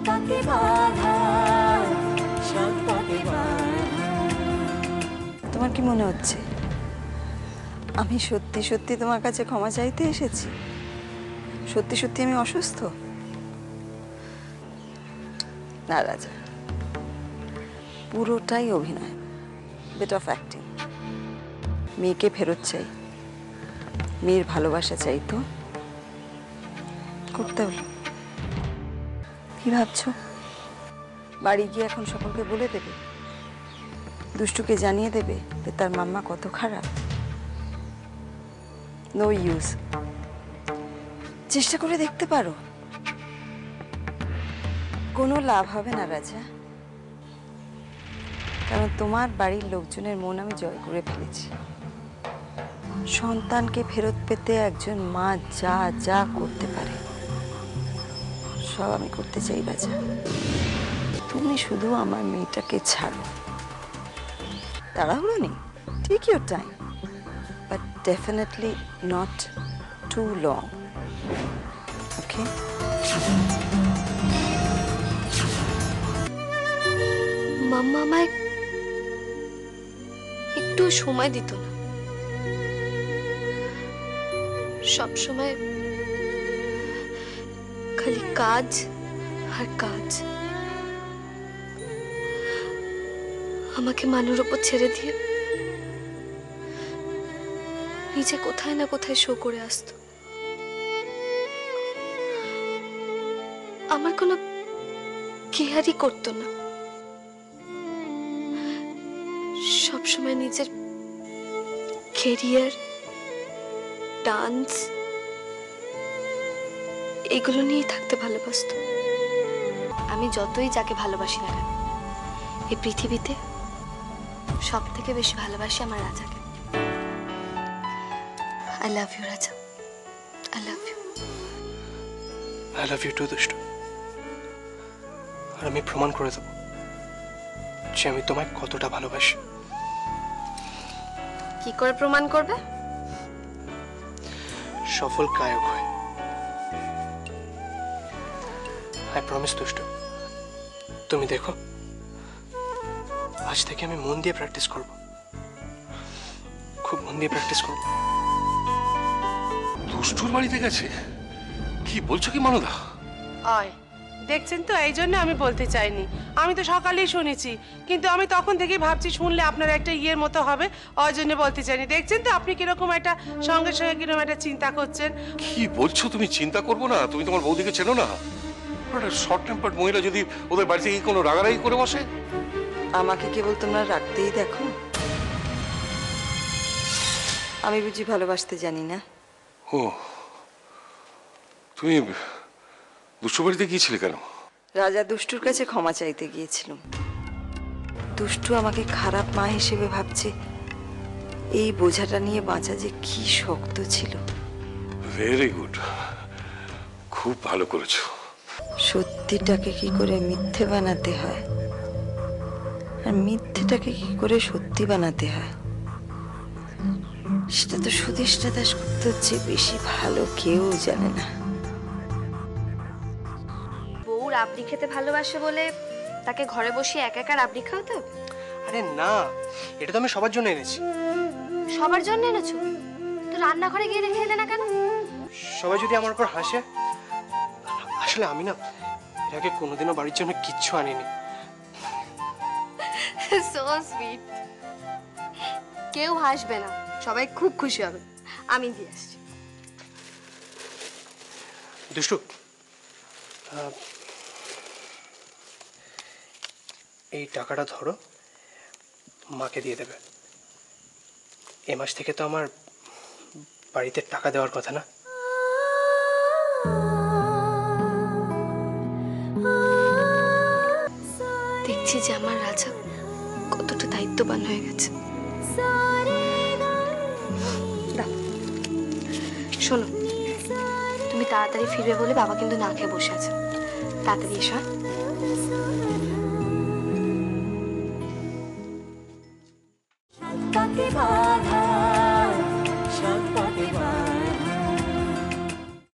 তাকে বাধা, সব তাকে বাধা। তোমার কি মনে হচ্ছে আমি সত্যি সত্যি তোমার কাছে ক্ষমা চাইতে এসেছি? সত্যি সত্যি আমি অসুস্থ? না রাজা, পুরোটাই অভিনয়, বিট অফ অ্যাক্টিং। মেয়েকে ফেরত চাই, মেয়ের ভালোবাসা চাই, তো করতে হলো। কি ভাবছো? বাড়ি গিয়ে এখন সকলকে বলে দেবে, দুষ্টুকে জানিয়ে দেবে যে তার মাম্মা কত খারাপ? No use. চেষ্টা করে দেখতে পারো, কোনো লাভ হবে না রাজা, কারণ তোমার বাড়ির লোকজনের মন আমি জয় করে ফেলেছি। সন্তানকে ফেরত পেতে একজন মা যা যা করতে পারে সব আমি করতে চাই রাজা। তুমি শুধু আমার মেয়েটাকে ছাড়ো। তাড়াহুড়ো নেই, take your time, but definitely not too long. Okay? মাম্মা আমায় একটু সময় দিত না, সব সময় খালি কাজ আর কাজ। আমাকে মানুর উপর ছেড়ে দিয়ে নিজে কোথায় না কোথায় শো করে আসতো। আমার কোনো কেয়ারই করতো না, সবসময় নিজের ক্যারিয়ার, ডান্স এগুলো নিয়েই থাকতে ভালোবাসতো। আমি যতই যাকে ভালোবাসি না কেন, এই পৃথিবীতে সব থেকে বেশি ভালোবাসি আমার রাজাকে। I love you Raja, I love you. I love you too দুষ্টু। আর আমি প্রমাণ করে দেবো যে আমি তোমায় কতটা ভালোবাসি। কি করে প্রমাণ করবে? সফল গায়ক হয়। আই প্রমিস দুষ্টু। তুমি দেখো, আজ থেকে আমি মন দিয়ে প্র্যাকটিস করব, খুব মন দিয়ে প্র্যাকটিস করব। দুষ্টুর বাড়িতে গেছে? কি বলছো কি মানদা? আয় দেখছেন তো, এই জন্য আমি বলতে চাইনি। আমি তো সকালেই শুনেছি, কিন্তু আমি তখন থেকেই ভাবছি শুনলে আপনার একটা ইয়ের মতো হবে, ওই জন্য বলতে চাইনি। দেখছেন তো আপনি কিরকম একটা সঙ্গে সঙ্গে কিরকম একটা চিন্তা করছেন। কি বলছো তুমি? চিন্তা করবো না? তুমি তোমার বৌদিকে চেনো না? শর্ট টেম্পার্ড মহিলা যদি ওদের বাড়িতে গিয়ে কোনো রাগারাগি করে বসে। আমাকে কেবল তোমরা রাখতেই দেখো? আমি বুঝি ভালোবাসতে জানি না? ও, তুমি দুষ্টু বাড়িতে গিয়েছিলে কেন? রাজা দুষ্টুর কাছে ক্ষমা চাইতে গিয়েছিলাম। দুষ্টু আমাকে খারাপ মা হিসেবে ভাবছে, এই বোঝাটা নিয়ে বাঁচা যে কি শক্ত ছিল। ভেরি গুড, খুব ভালো করেছো। সত্যিটাকে কি করে মিথ্যে বানাতে হয়, আর মিথ্যেটাকে কি করে সত্যি বানাতে হয়, সেটা তো সুদেষ্টা দাশগুপ্তর চেয়ে বেশি ভালো কেউ জানে না। বউ রাবড়ি খেতে ভালোবাসে বলে তাকে ঘরে বসিয়ে একা একা রাবড়ি খাওয়াতে হবে? আরে না, এটা তো আমি সবার জন্য এনেছি। সবার জন্য এনেছো? তো রান্নাঘরে গিয়ে রেখে এলে না কেন? সবাই যদি আমার উপর হাসে। আসলে আমি না এর আগে কোনোদিনও বাড়ির জন্য কিচ্ছু আনিনি। So sweet. কেউ হাসবে না, সবাই খুব খুশি হবে। আমি দিয়ে আসছি। দুষ্টু, এই টাকাটা ধরো, মাকে দিয়ে দেবে। এ মাস থেকে তো আমার বাড়িতে টাকা দেওয়ার কথা না? দেখছি যে আমার রাজা কতটা দায়িত্ববান হয়ে গেছে। দাও। শোনো, তুমি তাড়াতাড়ি ফিরবে বলে বাবা কিন্তু না খেয়ে বসে আছে। তাড়াতাড়ি এসো।